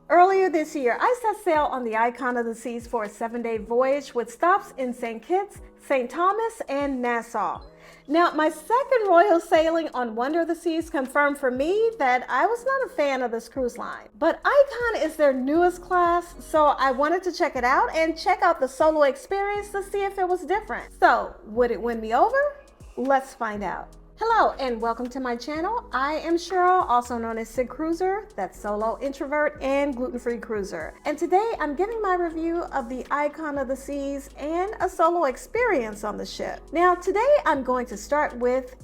Earlier this year, I set sail on the Icon of the Seas for a 7-day voyage with stops in St. Kitts, St. Thomas, and Nassau. Now, my second royal sailing on Wonder of the Seas confirmed for me that I was not a fan of this cruise line. But Icon is their newest class, so I wanted to check it out and check out the solo experience to see if it was different. So, would it win me over? Let's find out. Hello and welcome to my channel. I am Cheryl, also known as SIGCruiser, that's solo introvert and gluten-free cruiser. And today I'm giving my review of the Icon of the Seas and a solo experience on the ship. Now today I'm going to start with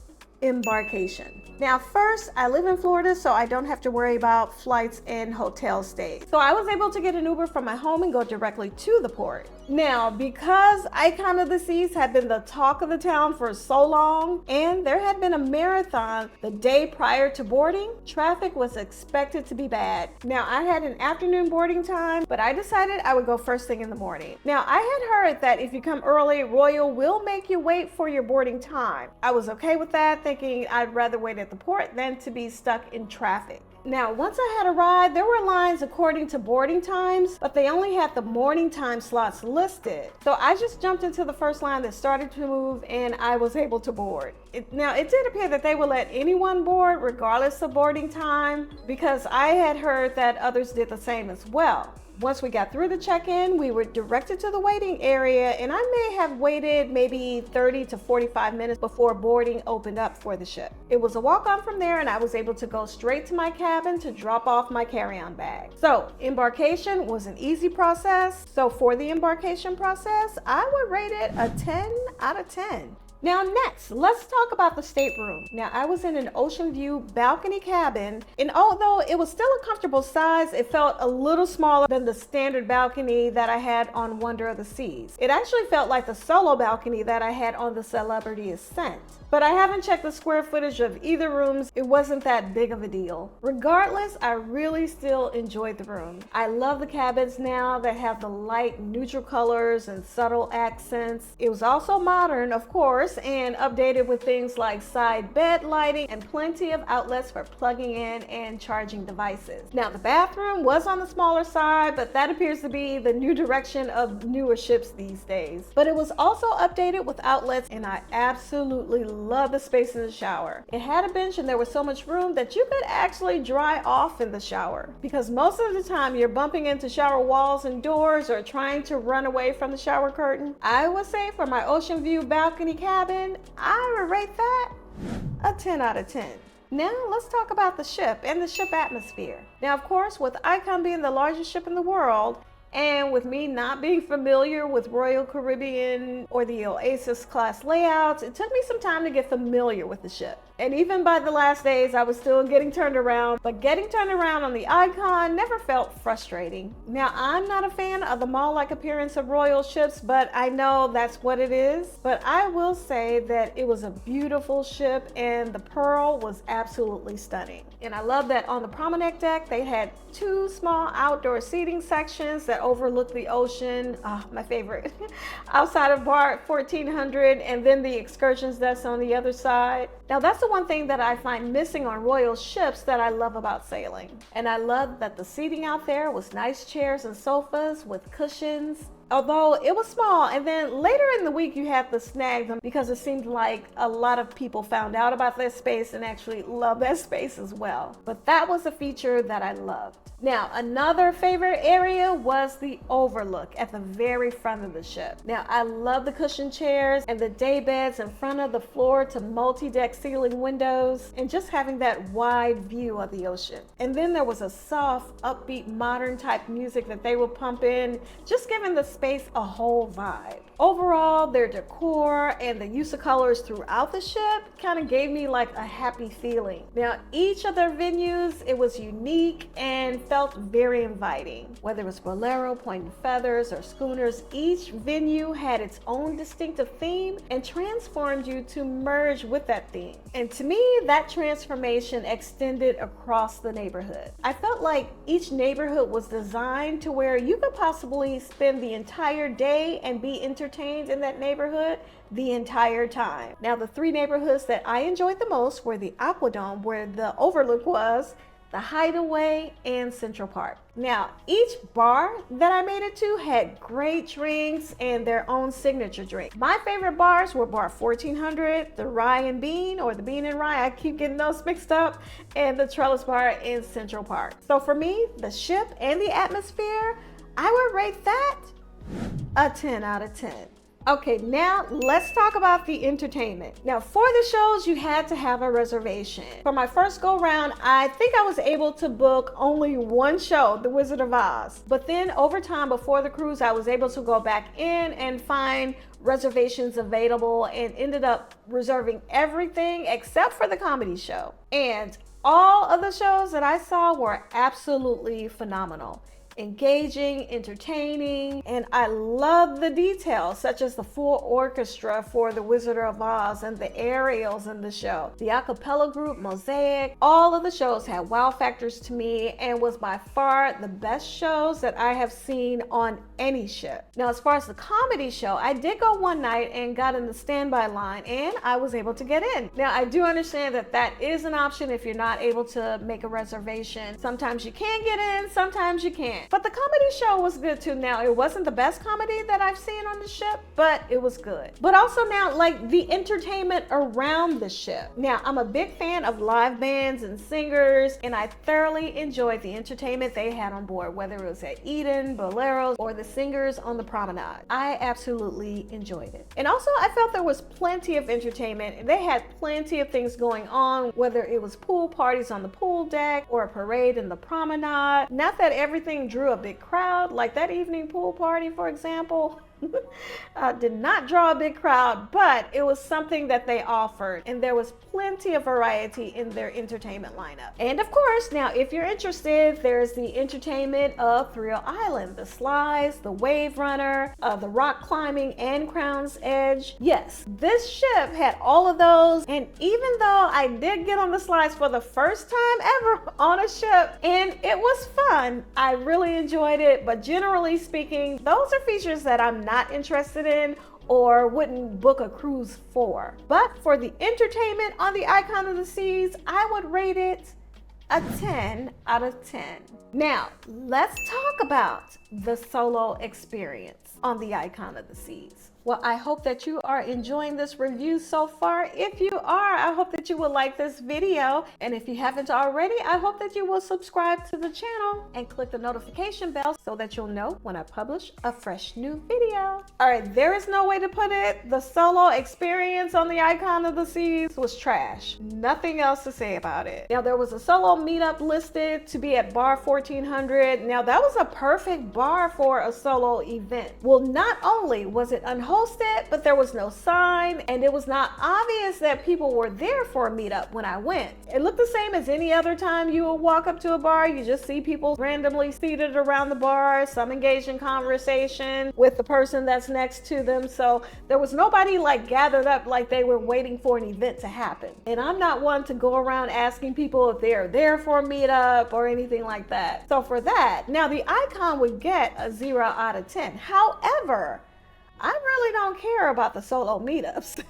Embarkation. Now first, I live in Florida, so I don't have to worry about flights and hotel stays. So I was able to get an Uber from my home and go directly to the port. Now, because Icon of the Seas had been the talk of the town for so long, and there had been a marathon the day prior to boarding, traffic was expected to be bad. Now, I had an afternoon boarding time, but I decided I would go first thing in the morning. Now, I had heard that if you come early, Royal will make you wait for your boarding time. I was okay with that, thinking I'd rather wait at the port than to be stuck in traffic. Now, once I had arrived, there were lines according to boarding times, but they only had the morning time slots listed. So I just jumped into the first line that started to move and I was able to board. Now, it did appear that they would let anyone board regardless of boarding time, because I had heard that others did the same as well. Once we got through the check-in, we were directed to the waiting area, and I may have waited maybe 30 to 45 minutes before boarding opened up for the ship. It was a walk-on from there, and I was able to go straight to my cabin to drop off my carry-on bag. So, embarkation was an easy process. So for the embarkation process, I would rate it a 10 out of 10. Now next, let's talk about the stateroom. Now I was in an Oceanview balcony cabin, and although it was still a comfortable size, it felt a little smaller than the standard balcony that I had on Wonder of the Seas. It actually felt like the solo balcony that I had on the Celebrity Ascent. But I haven't checked the square footage of either rooms. It wasn't that big of a deal. Regardless, I really still enjoyed the room. I love the cabins now that have the light neutral colors and subtle accents. It was also modern, of course, and updated with things like side bed lighting and plenty of outlets for plugging in and charging devices. Now the bathroom was on the smaller side, but that appears to be the new direction of newer ships these days. But it was also updated with outlets, and I absolutely love the space in the shower. It had a bench and there was so much room that you could actually dry off in the shower, because most of the time you're bumping into shower walls and doors or trying to run away from the shower curtain. I would say for my Oceanview balcony cabin, I would rate that a 10 out of 10. Now let's talk about the ship and the ship atmosphere. Now of course, with Icon being the largest ship in the world, and with me not being familiar with Royal Caribbean or the Oasis class layouts, it took me some time to get familiar with the ship. And even by the last days, I was still getting turned around, but getting turned around on the Icon never felt frustrating. Now, I'm not a fan of the mall-like appearance of Royal ships, but I know that's what it is. But I will say that it was a beautiful ship, and the Pearl was absolutely stunning. And I love that on the promenade deck, they had 2 small outdoor seating sections that overlook the ocean, my favorite, outside of bar 1400, and then the excursions that's on the other side. Now that's the one thing that I find missing on Royal ships that I love about sailing. And I love that the seating out there was nice chairs and sofas with cushions, although it was small. And then later in the week you had to snag them because it seemed like a lot of people found out about that space and actually loved that space as well. But that was a feature that I loved. Now, another favorite area was the overlook at the very front of the ship. Now, I love the cushion chairs and the day beds in front of the floor to multi-deck ceiling windows, and just having that wide view of the ocean. And then there was a soft, upbeat, modern type music that they would pump in, just giving the space a whole vibe. Overall, their decor and the use of colors throughout the ship kind of gave me like a happy feeling. Now, each of their venues, it was unique and felt very inviting. Whether it was Bolero, Pointed Feathers, or Schooners, each venue had its own distinctive theme and transformed you to merge with that theme. And to me, that transformation extended across the neighborhood. I felt like each neighborhood was designed to where you could possibly spend the entire day and be entertained in that neighborhood the entire time. Now, the 3 neighborhoods that I enjoyed the most were the Aquadome, where the overlook was, the Hideaway, and Central Park. Now, each bar that I made it to had great drinks and their own signature drink. My favorite bars were bar 1400, the Rye and Bean, or the Bean and Rye, I keep getting those mixed up, and the Trellis Bar in Central Park. So for me, the ship and the atmosphere, I would rate that a 10 out of 10. Okay, now let's talk about the entertainment. Now, for the shows, you had to have a reservation. For my first go round, I think I was able to book only one show, The Wizard of Oz. But then over time, before the cruise, I was able to go back in and find reservations available and ended up reserving everything except for the comedy show. And all of the shows that I saw were absolutely phenomenal. Engaging, entertaining, and I love the details such as the full orchestra for The Wizard of Oz and the aerials in the show. The a cappella group Mosaic, all of the shows had wow factors to me and was by far the best shows that I have seen on any ship. Now, as far as the comedy show, I did go one night and got in the standby line and I was able to get in. Now, I do understand that that is an option if you're not able to make a reservation. Sometimes you can get in, sometimes you can't. But the comedy show was good too. Now, it wasn't the best comedy that I've seen on the ship, but it was good. But also now, like the entertainment around the ship. Now, I'm a big fan of live bands and singers, and I thoroughly enjoyed the entertainment they had on board, whether it was at Eden, Boleros, or the singers on the promenade. I absolutely enjoyed it. And also, I felt there was plenty of entertainment. They had plenty of things going on, whether it was pool parties on the pool deck or a parade in the promenade. Not that everything drew a big crowd, like that evening pool party, for example. Did not draw a big crowd, but it was something that they offered, and there was plenty of variety in their entertainment lineup. And of course, now if you're interested, there's the entertainment of Thrill Island, the slides, the wave runner, the rock climbing, and Crown's Edge. Yes, this ship had all of those, and even though I did get on the slides for the first time ever on a ship, and it was fun, I really enjoyed it, but generally speaking, those are features that I'm not interested in or wouldn't book a cruise for. But for the entertainment on the Icon of the Seas, I would rate it a 10 out of 10. Now, let's talk about the solo experience on the Icon of the Seas. Well, I hope that you are enjoying this review so far. If you are, I hope that you will like this video. And if you haven't already, I hope that you will subscribe to the channel and click the notification bell so that you'll know when I publish a fresh new video. All right, there is no way to put it. The solo experience on the Icon of the Seas was trash. Nothing else to say about it. Now, there was a solo meetup listed to be at bar 1400. Now, that was a perfect bar for a solo event. Well, not only was it unhosted, but there was no sign, and it was not obvious that people were there for a meetup when I went. It looked the same as any other time you would walk up to a bar. You just see people randomly seated around the bar, some engaged in conversation with the person that's next to them. So there was nobody like gathered up like they were waiting for an event to happen. And I'm not one to go around asking people if they're there for a meetup or anything like that. So for that, now the Icon would get a 0 out of 10. However, I really don't care about the solo meetups.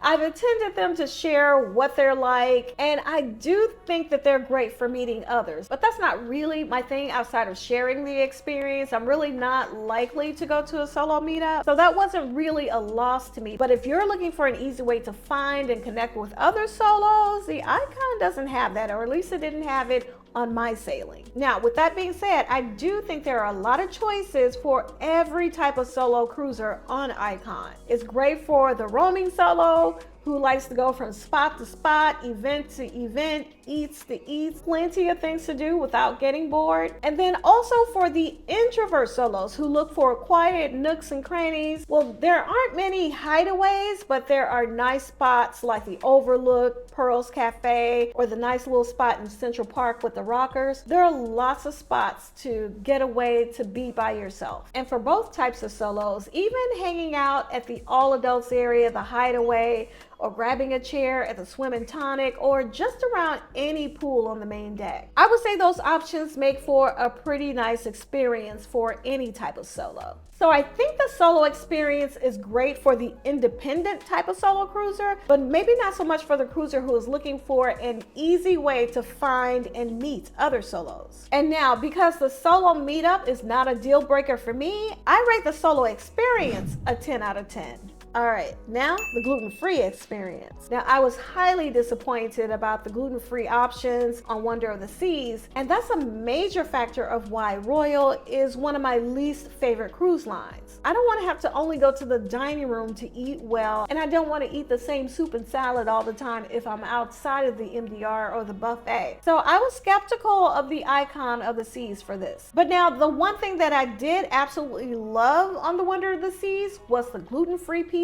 I've attended them to share what they're like, and I do think that they're great for meeting others, but that's not really my thing outside of sharing the experience. I'm really not likely to go to a solo meetup, so that wasn't really a loss to me. But if you're looking for an easy way to find and connect with other solos, the Icon doesn't have that, or at least it didn't have it on my sailing. Now, with that being said, I do think there are a lot of choices for every type of solo cruiser on Icon. It's great for the roaming solo who likes to go from spot to spot, event to event, eats to eats, plenty of things to do without getting bored. And then also for the introvert solos who look for quiet nooks and crannies. Well, there aren't many hideaways, but there are nice spots like the Overlook, Pearl's Cafe, or the nice little spot in Central Park with the rockers. There are lots of spots to get away to be by yourself. And for both types of solos, even hanging out at the all adults area, the hideaway, or grabbing a chair at the Swim and Tonic, or just around any pool on the main deck. I would say those options make for a pretty nice experience for any type of solo. So I think the solo experience is great for the independent type of solo cruiser, but maybe not so much for the cruiser who is looking for an easy way to find and meet other solos. And now, because the solo meetup is not a deal breaker for me, I rate the solo experience a 10 out of 10. All right, now the gluten-free experience. Now, I was highly disappointed about the gluten-free options on Wonder of the Seas, and that's a major factor of why Royal is one of my least favorite cruise lines. I don't want to have to only go to the dining room to eat well, and I don't want to eat the same soup and salad all the time if I'm outside of the MDR or the buffet. So I was skeptical of the Icon of the Seas for this. But now, the one thing that I did absolutely love on the Wonder of the Seas was the gluten-free pizza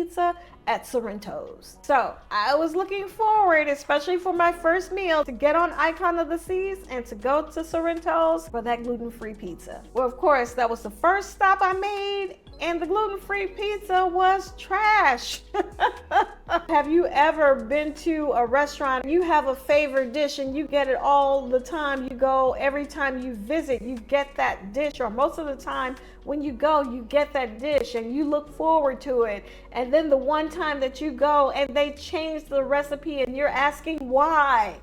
at Sorrento's. So I was looking forward, especially for my first meal, to get on Icon of the Seas and to go to Sorrento's for that gluten-free pizza. Well, of course, that was the first stop I made, and the gluten-free pizza was trash. Have you ever been to a restaurant, you have a favorite dish and you get it all the time you go, every time you visit, you get that dish, or most of the time when you go, you get that dish and you look forward to it. And then the one time that you go and they change the recipe and you're asking why.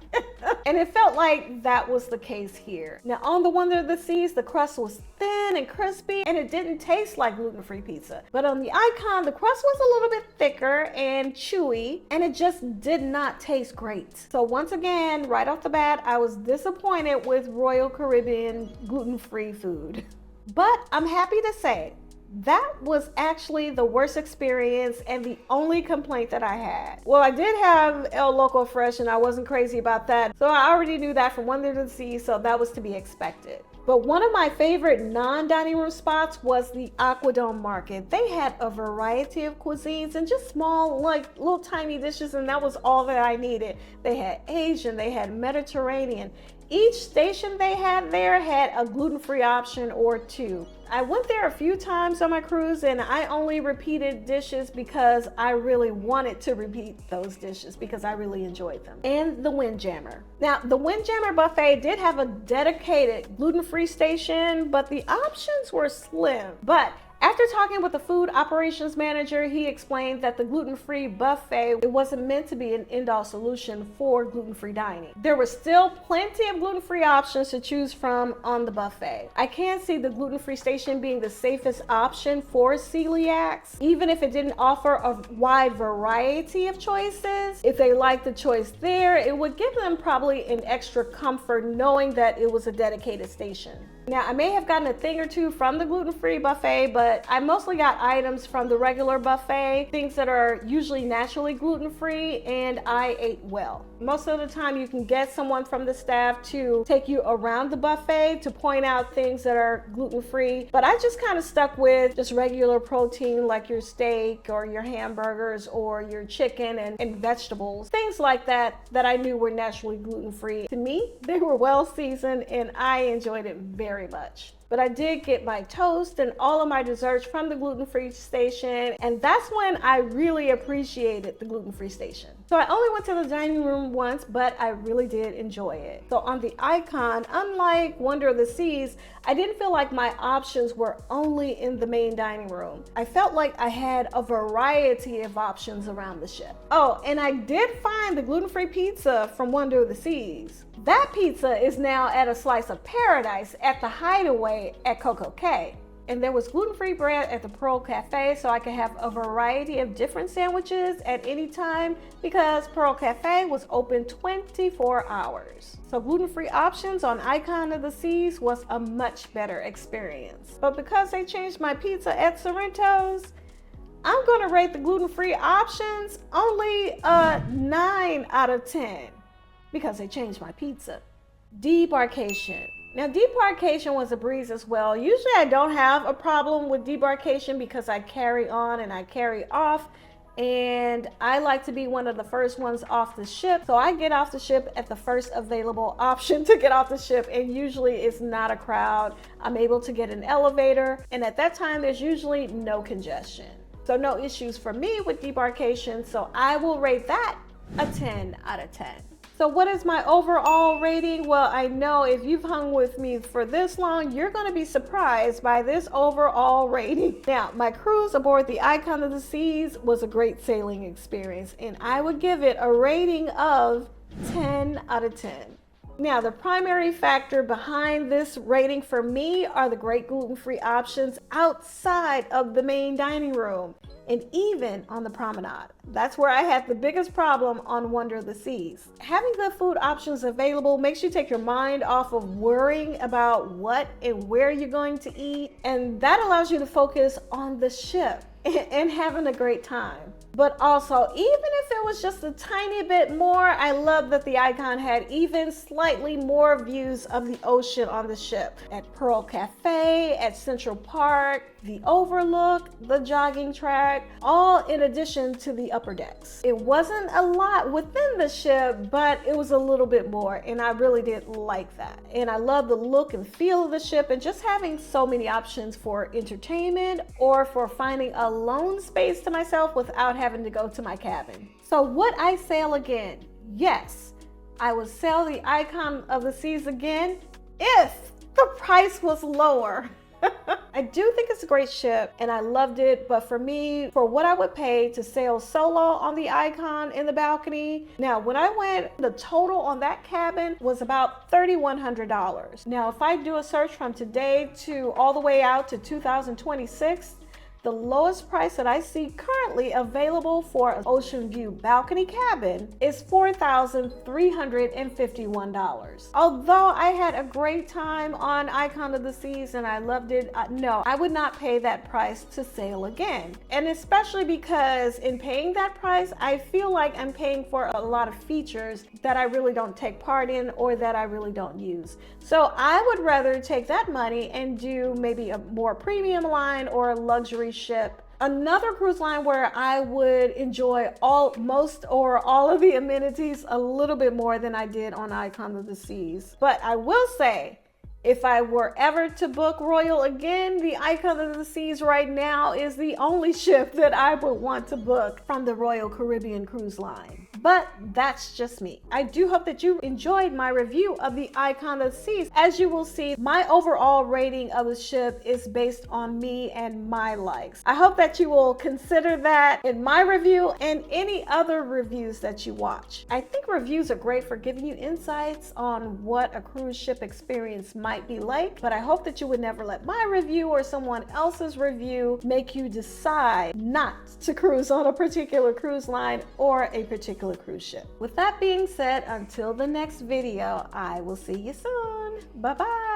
And it felt like that was the case here. Now on the Wonder of the Seas, the crust was thin and crispy and it didn't taste like gluten-free pizza. But on the Icon, the crust was a little bit thicker and chewy, and it just did not taste great. So once again, right off the bat, I was disappointed with Royal Caribbean gluten-free food. But I'm happy to say that was actually the worst experience and the only complaint that I had. Well, I did have El Loco Fresh and I wasn't crazy about that. So I already knew that from Wonder of the Seas, so that was to be expected. But one of my favorite non-dining room spots was the Aquadome Market. They had a variety of cuisines and just small, like little tiny dishes, and that was all that I needed. They had Asian, they had Mediterranean. Each station they had there had a gluten-free option or two. I went there a few times on my cruise and I only repeated dishes because I really wanted to repeat those dishes because I really enjoyed them. And the Windjammer. Now, the Windjammer buffet did have a dedicated gluten-free station, but the options were slim. But after talking with the food operations manager, he explained that the gluten-free buffet, it wasn't meant to be an end-all solution for gluten-free dining. There were still plenty of gluten-free options to choose from on the buffet. I can see the gluten-free station being the safest option for celiacs, even if it didn't offer a wide variety of choices. If they liked the choice there, it would give them probably an extra comfort knowing that it was a dedicated station. Now, I may have gotten a thing or two from the gluten-free buffet, but I mostly got items from the regular buffet, things that are usually naturally gluten-free, and I ate well. Most of the time, you can get someone from the staff to take you around the buffet to point out things that are gluten-free, but I just kind of stuck with just regular protein like your steak or your hamburgers or your chicken and vegetables, things like that that I knew were naturally gluten-free. To me, they were well seasoned and I enjoyed it very much. But I did get my toast and all of my desserts from the gluten-free station, and that's when I really appreciated the gluten-free station. So I only went to the dining room once, but I really did enjoy it. So on the Icon, unlike Wonder of the Seas, I didn't feel like my options were only in the main dining room. I felt like I had a variety of options around the ship. Oh, and I did find the gluten-free pizza from Wonder of the Seas. That pizza is now at a Slice of Paradise at the Hideaway at Coco Cay. And there was gluten-free bread at the Pearl Cafe, so I could have a variety of different sandwiches at any time because Pearl Cafe was open 24 hours. So gluten-free options on Icon of the Seas was a much better experience. But because they changed my pizza at Sorrento's, I'm gonna rate the gluten-free options only a 9 out of 10 because they changed my pizza. Debarkation. Now, Debarkation was a breeze as well. Usually I don't have a problem with Debarkation because I carry on and I carry off, and I like to be one of the first ones off the ship. So I get off the ship at the first available option to get off the ship, and usually it's not a crowd. I'm able to get an elevator, and at that time there's usually no congestion. So no issues for me with Debarkation, so I will rate that a 10 out of 10. So what is my overall rating? Well, I know if you've hung with me for this long, you're going to be surprised by this overall rating. Now, my cruise aboard the Icon of the Seas was a great sailing experience, and I would give it a rating of 10 out of 10. Now, the primary factor behind this rating for me are the great gluten-free options outside of the main dining room and even on the promenade. That's where I had the biggest problem on Wonder of the Seas. Having good food options available makes you take your mind off of worrying about what and where you're going to eat, and that allows you to focus on the ship and having a great time. But also, even if it was just a tiny bit more, I love that the Icon had even slightly more views of the ocean on the ship. At Pearl Cafe, at Central Park, the Overlook, the jogging track, all in addition to the upper decks. It wasn't a lot within the ship, but it was a little bit more, and I really did like that. And I love the look and feel of the ship, and just having so many options for entertainment or for finding a lone space to myself without having to go to my cabin. So would I sail again? Yes, I would sail the Icon of the Seas again if the price was lower. I do think it's a great ship and I loved it, but for me, for what I would pay to sail solo on the Icon in the balcony, now when I went, the total on that cabin was about $3,100. Now if I do a search from today to all the way out to 2026, the lowest price that I see currently available for an Oceanview balcony cabin is $4,351. Although I had a great time on Icon of the Seas and I loved it, no, I would not pay that price to sail again. And especially because in paying that price, I feel like I'm paying for a lot of features that I really don't take part in or that I really don't use. So I would rather take that money and do maybe a more premium line or a luxury ship. Another cruise line where I would enjoy most or all of the amenities a little bit more than I did on Icon of the Seas. But I will say, if I were ever to book Royal again, the Icon of the Seas right now is the only ship that I would want to book from the Royal Caribbean Cruise Line. But that's just me. I do hope that you enjoyed my review of the Icon of the Seas. As you will see, my overall rating of the ship is based on me and my likes. I hope that you will consider that in my review and any other reviews that you watch. I think reviews are great for giving you insights on what a cruise ship experience might be like, but I hope that you would never let my review or someone else's review make you decide not to cruise on a particular cruise line or a particular cruise ship. With that being said, until the next video, I will see you soon. Bye-bye.